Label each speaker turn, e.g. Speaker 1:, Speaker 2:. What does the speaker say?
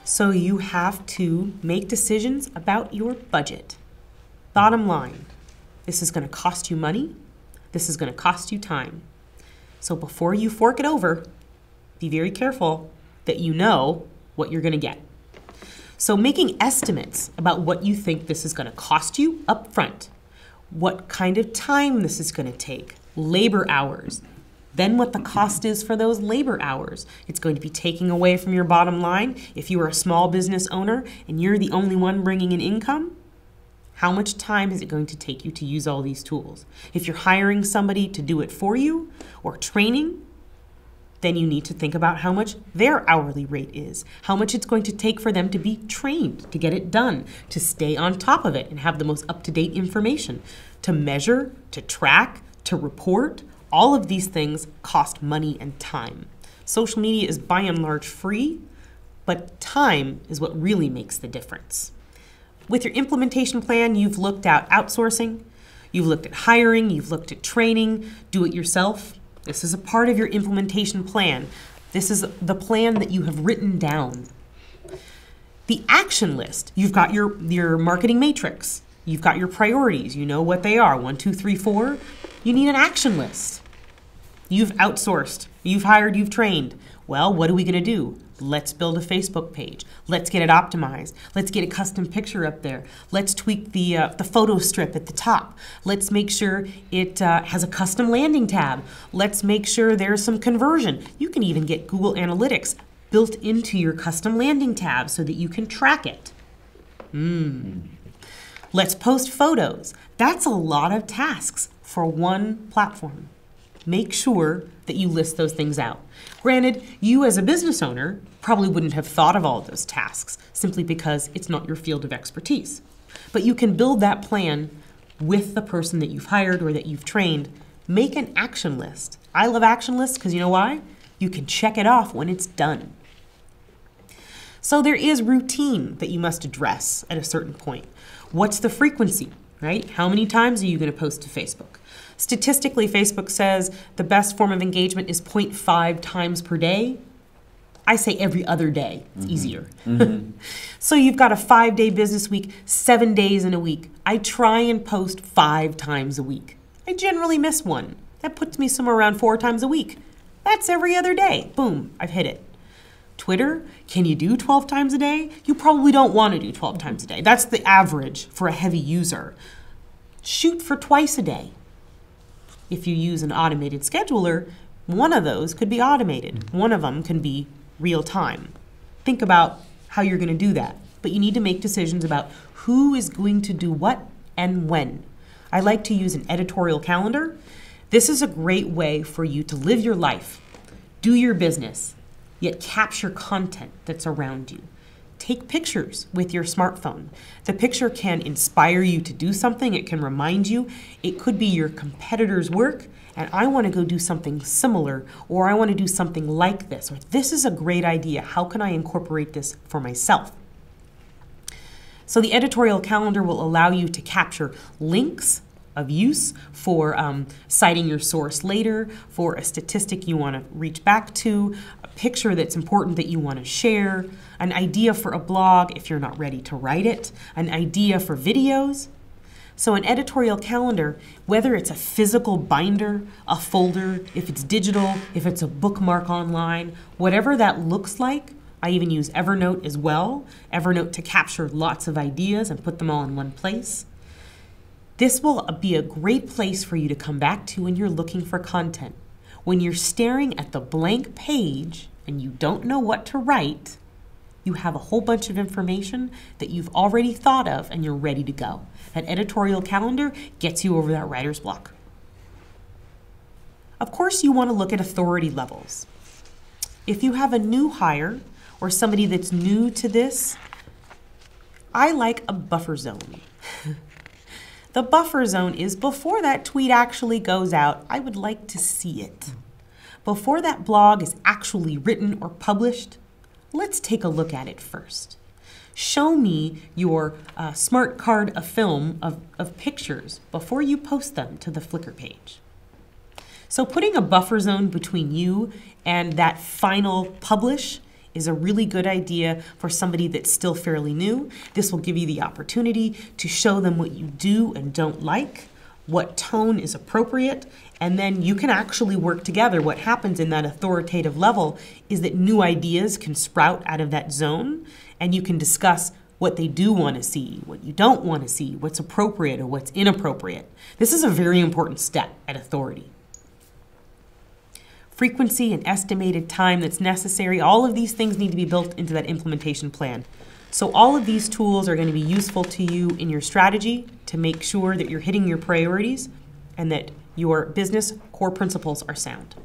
Speaker 1: So you have to make decisions about your budget. Bottom line, this is going to cost you money. This is going to cost you time. So before you fork it over, be very careful that you know what you're going to get. So making estimates about what you think this is going to cost you up front, what kind of time this is going to take, labor hours, then what the cost is for those labor hours. It's going to be taking away from your bottom line. If you are a small business owner and you're the only one bringing in income, how much time is it going to take you to use all these tools? If you're hiring somebody to do it for you or training, then you need to think about how much their hourly rate is, how much it's going to take for them to be trained, to get it done, to stay on top of it and have the most up-to-date information, to measure, to track, to report. All of these things cost money and time. Social media is by and large free, but time is what really makes the difference. With your implementation plan, you've looked at outsourcing, you've looked at hiring, you've looked at training, do it yourself. This is a part of your implementation plan. This is the plan that you have written down. The action list, you've got your marketing matrix. You've got your priorities. You know what they are, 1, 2, 3, 4. You need an action list. You've outsourced, you've hired, you've trained. Well, what are we gonna do? Let's build a Facebook page. Let's get it optimized. Let's get a custom picture up there. Let's tweak the photo strip at the top. Let's make sure it has a custom landing tab. Let's make sure there's some conversion. You can even get Google Analytics built into your custom landing tab so that you can track it. Let's post photos. That's a lot of tasks for one platform. Make sure that you list those things out. Granted, you as a business owner probably wouldn't have thought of all of those tasks simply because it's not your field of expertise. But you can build that plan with the person that you've hired or that you've trained. Make an action list. I love action lists because you know why? You can check it off when it's done. So there is routine that you must address at a certain point. What's the frequency, right? How many times are you going to post to Facebook? Statistically, Facebook says the best form of engagement is 0.5 times per day. I say every other day. It's easier. So you've got a 5-day business week, 7 days in a week. I try and post 5 times a week. I generally miss one. That puts me somewhere around 4 times a week. That's every other day. Boom, I've hit it. Twitter, can you do 12 times a day? You probably don't want to do 12 times a day. That's the average for a heavy user. Shoot for twice a day. If you use an automated scheduler, one of those could be automated. One of them can be real time. Think about how you're going to do that. But you need to make decisions about who is going to do what and when. I like to use an editorial calendar. This is a great way for you to live your life, do your business, yet capture content that's around you. Take pictures with your smartphone. The picture can inspire you to do something. It can remind you. It could be your competitor's work, and I want to go do something similar, or I want to do something like this, or this is a great idea. How can I incorporate this for myself? So the editorial calendar will allow you to capture links of use for citing your source later, for a statistic you want to reach back to, a picture that's important that you want to share, an idea for a blog if you're not ready to write it, an idea for videos. So an editorial calendar, whether it's a physical binder, a folder, if it's digital, if it's a bookmark online, whatever that looks like. I even use Evernote as well, Evernote to capture lots of ideas and put them all in one place. This will be a great place for you to come back to when you're looking for content. When you're staring at the blank page and you don't know what to write, you have a whole bunch of information that you've already thought of and you're ready to go. An editorial calendar gets you over that writer's block. Of course, you want to look at authority levels. If you have a new hire or somebody that's new to this, I like a buffer zone. The buffer zone is before that tweet actually goes out, I would like to see it. Before that blog is actually written or published, let's take a look at it first. Show me your smart card of film of pictures before you post them to the Flickr page. So putting a buffer zone between you and that final publish is a really good idea for somebody that's still fairly new. This will give you the opportunity to show them what you do and don't like, what tone is appropriate, and then you can actually work together. What happens in that authoritative level is that new ideas can sprout out of that zone, and you can discuss what they do want to see, what you don't want to see, what's appropriate or what's inappropriate. This is a very important step at authority. Frequency and estimated time that's necessary, all of these things need to be built into that implementation plan. So all of these tools are going to be useful to you in your strategy to make sure that you're hitting your priorities and that your business core principles are sound.